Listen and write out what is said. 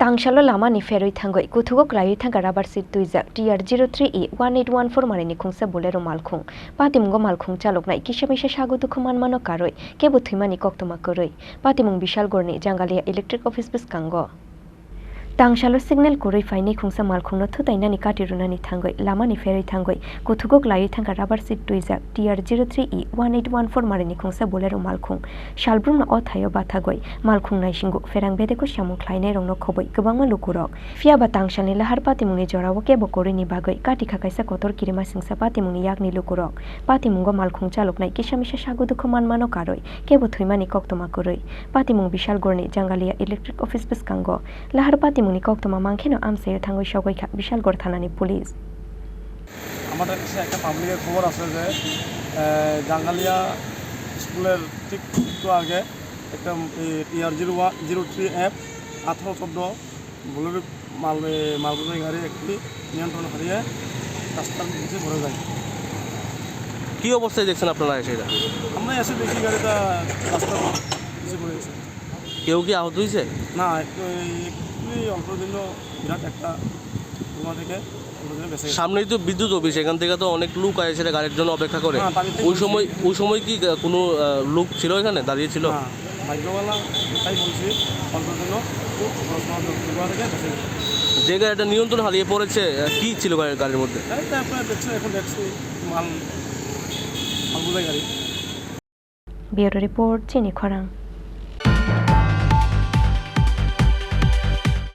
Tangshalo lamani feroi thangoi kuthugok lai thanga rubber seat tuijak TR03E1814 marini khungsa bolero malkhung patimung malkhung chalok nai kishamisa sagutu khuman mano karoi kebu thimani koktoma koroi patimung bishal gorni jangalia electric office biskango Tangshalo signal koroi faini khungsa malkhungno thutainani katirunani thangoi lamani feroi thangoi kuthugok lai thanga rubber seat tuijak TR03E1814 marini khungsa bolero malkhung shalbrumna othayo bathagoi malkhung naisingu ferang bedeko samung khlainai rongno khoboi gobangma lukurok fiaba tangshani lahar patimungni jorawo kebo korini bagoi kati khakaisa kotor kirima singsa patimungni yakni lukurok patimungo malkhung chaloknai kisamisa sagudu khoman mano karoi kebo thuimani koktoma koroi patimung bishal gorni jangalia electric office biskango lahar patimungni koktoma mangkheno amse thangoi sogoi Bishalgarh থানানি police আমাদের কাছে একটা পাবলিকের খবর আছে যে জাঙ্গালিয়া স্কুলের ঠিক একটু আগে একটা TR03F 1814 বুলেরো মালবোঝাই গাড়ি একটি নিয়ন্ত্রণ হারিয়ে রাস্তার নিচে পড়ে যায়। কী অবস্থায় দেখছেন আপনারা সেটা? আমরা এসে দেখি গাড়িটা রাস্তার নিচে পড়ে গেছে। কেউ কি আহত হয়েছে? না, একটু অল্প দিন বিরাট একটা ধোঁয়া থেকে সামনেই তো বিদ্যুৎ অফিস, এখান থেকে তো অনেক লোক আসে সেটা গাড়ির জন্য অপেক্ষা করে। ওই সময় কি কোনো লোক ছিল এখানে দাঁড়িয়ে ছিল? ভাগ্যবালা তাই বলছি, অল্প দিন ধোঁয়া থেকে বেঁচে গেছে। যে গাড়িটা নিয়ন্ত্রণ হারিয়ে পড়েছে কি ছিল গাড়ির মধ্যে? আপনারা দেখছেন, এখন দেখছি মালবোঝাই গাড়ি। ব্যুরো রিপোর্ট চিনি খরাং।